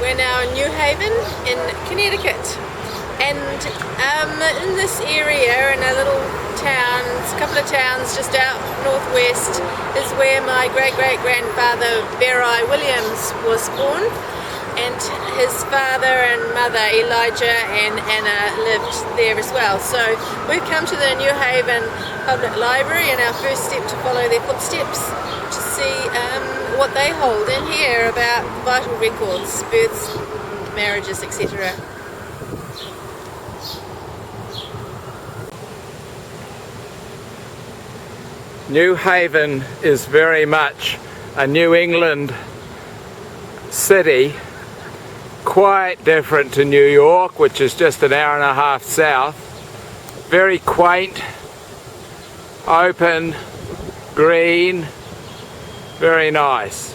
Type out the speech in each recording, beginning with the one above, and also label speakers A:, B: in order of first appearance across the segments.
A: We're now in New Haven in Connecticut, and in this area, in a little town, a couple of towns just out northwest, is where my great-great-grandfather Beri Williams was born, and his father and mother Elijah and Anna lived there as well. So we've come to the New Haven Public Library, and our first step to follow their footsteps to see what they hold in here about vital records, births, marriages, etc.
B: New Haven is very much a New England city, quite different to New York, which is just an hour and a half south. Very quaint, open, green, very nice.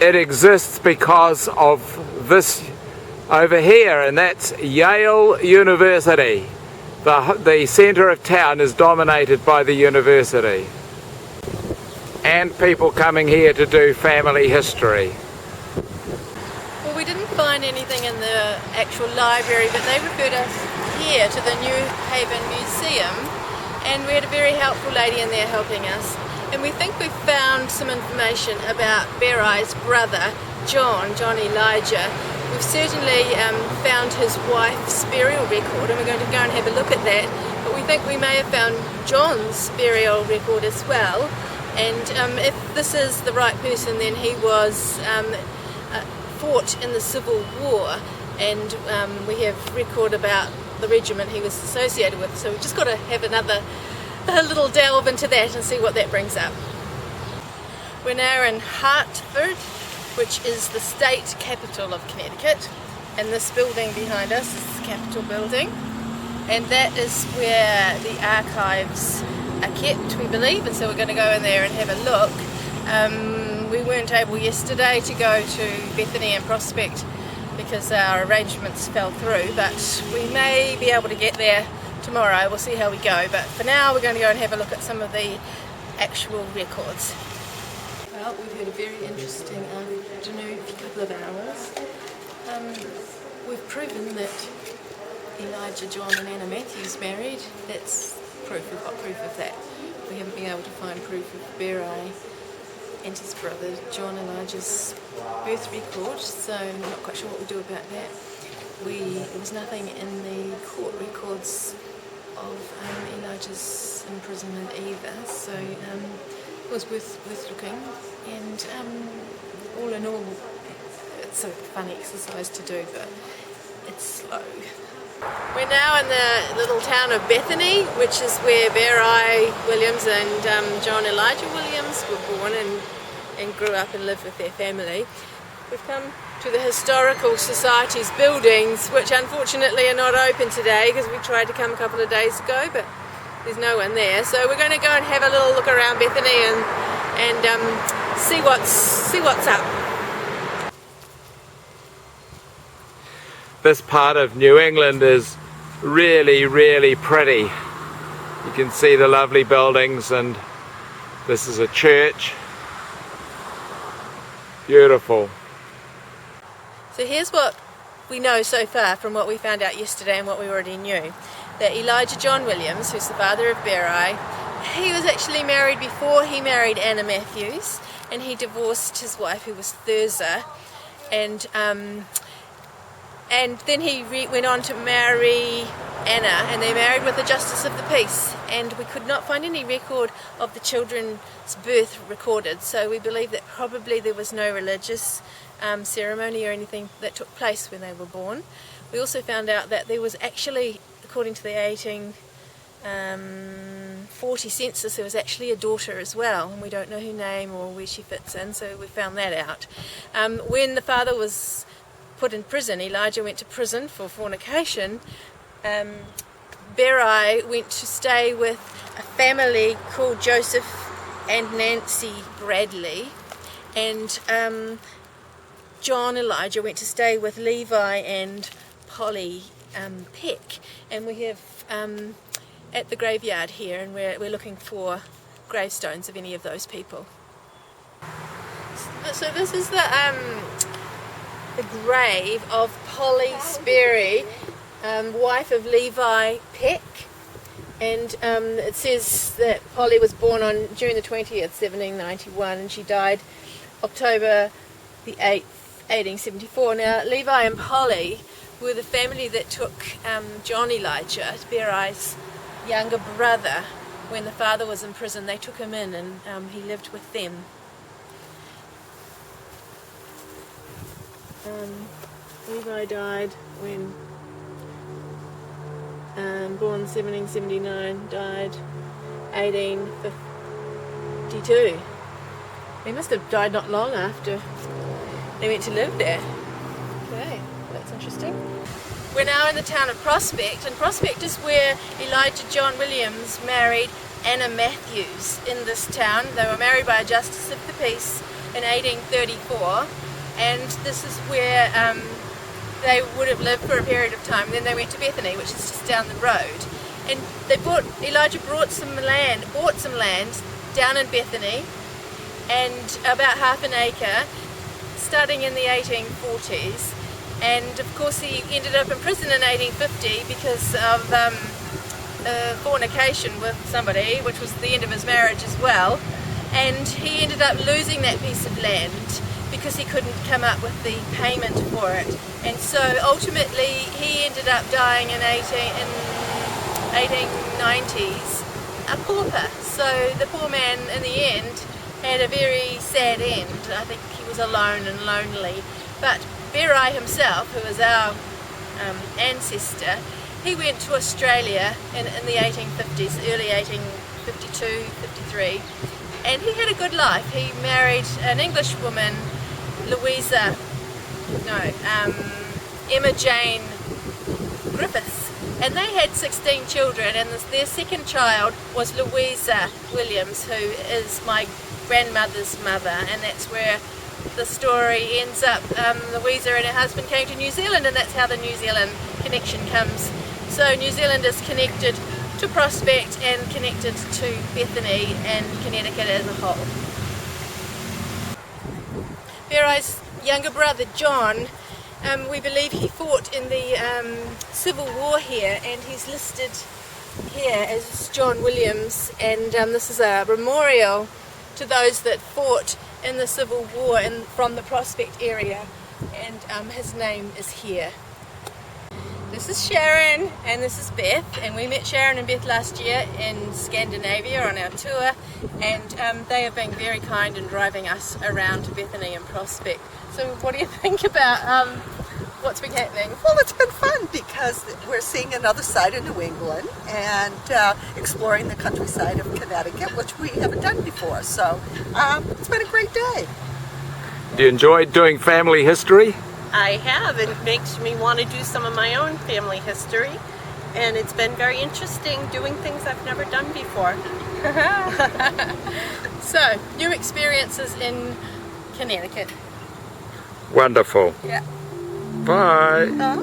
B: It exists because of this over here, and that's Yale University. The centre of town is dominated by the university, and people coming here to do family history.
A: Well, we didn't find anything in the actual library, but they referred us here to the New Haven Museum, and we had a very helpful lady in there helping us. And we think we've found some information about Beri's brother, John Elijah. We've certainly found his wife's burial record, and we're going to go and have a look at that. But we think we may have found John's burial record as well. And if this is the right person, then he was fought in the Civil War, and we have record about the regiment he was associated with. So we've just got to have a little delve into that and see what that brings up. We're now in Hartford, which is the state capital of Connecticut, and this building behind us is the Capitol building, and that is where the archives are kept, we believe, and so we're going to go in there and have a look. We weren't able yesterday to go to Bethany and Prospect because our arrangements fell through, but we may be able to get there tomorrow. We'll see how we go, but for now we're going to go and have a look at some of the actual records. Well, we've had a very interesting afternoon, a couple of hours. We've proven that Elijah, John and Anna Matthews married. That's proof. We've got proof of that. We haven't been able to find proof of Beri and his brother John Elijah's birth record, so I'm not quite sure what we do about that. There was nothing in the court records of Elijah's imprisonment either, so it was worth looking, and all in all it's a fun exercise to do, but it's slow. We're now in the little town of Bethany, which is where Beri Williams and John Elijah Williams were born and grew up and lived with their family. We've come to the Historical Society's buildings, which unfortunately are not open today because we tried to come a couple of days ago, but there's no one there. So we're going to go and have a little look around Bethany and see what's up.
B: This part of New England is really, really pretty. You can see the lovely buildings, and this is a church. Beautiful.
A: So here's what we know so far from what we found out yesterday and what we already knew. That Elijah John Williams, who's the father of Beri, he was actually married before he married Anna Matthews, and he divorced his wife, who was Thirza, and then he went on to marry Anna, and they married with the Justice of the Peace, and we could not find any record of the children's birth recorded, so we believe that probably there was no religious ceremony or anything that took place when they were born. We also found out that there was actually, according to the 1840 census, there was actually a daughter as well, and we don't know her name or where she fits in, so we found that out. When the father was put in prison, Elijah went to prison for fornication. Beri went to stay with a family called Joseph and Nancy Bradley, and John Elijah went to stay with Levi and Polly Peck, and we have at the graveyard here, and we're looking for gravestones of any of those people. So this is the grave of Polly Sperry, wife of Levi Peck, and it says that Polly was born on June the 20th, 1791, and she died October the 8th, 1874. Now, Levi and Polly were the family that took John Elijah, Beri's younger brother, when the father was in prison. They took him in, and he lived with them. Levi died when born 1779, died 1852. He must have died not long after they went to live there. Okay, that's interesting. We're now in the town of Prospect, and Prospect is where Elijah John Williams married Anna Matthews in this town. They were married by a justice of the peace in 1834, and this is where they would have lived for a period of time. Then they went to Bethany, which is just down the road, and Elijah bought some land down in Bethany, and about half an acre, starting in the 1840s. And of course he ended up in prison in 1850 because of fornication with somebody, which was the end of his marriage as well. And he ended up losing that piece of land because he couldn't come up with the payment for it. And so ultimately he ended up dying in 1890s, a pauper. So the poor man in the end had a very sad end. I think he was alone and lonely. But Beri himself, who was our ancestor, he went to Australia in the 1850s, early 1852, 53, and he had a good life. He married an English woman, Emma Jane Griffiths, and they had 16 children, and their second child was Louisa Williams, who is my grandmother's mother, and that's where the story ends up. Louisa and her husband came to New Zealand, and that's how the New Zealand connection comes. So New Zealand is connected to Prospect and connected to Bethany and Connecticut as a whole. Beri's younger brother John, we believe he fought in the Civil War here, and he's listed here as John Williams, and this is a memorial to those that fought in the Civil War from the Prospect area, and his name is here. This is Sharon and this is Beth, and we met Sharon and Beth last year in Scandinavia on our tour, and they have been very kind in driving us around to Bethany and Prospect. So what do you think about what's been happening?
C: Well, it's been fun because we're seeing another side of New England and exploring the countryside of Connecticut, which we haven't done before. So it's been a great day.
B: Do you enjoy doing family history?
D: I have. It makes me want to do some of my own family history, and it's been very interesting doing things I've never done before.
A: So, new experiences in Connecticut.
B: Wonderful.
A: Yeah.
B: Bye.
C: Bye.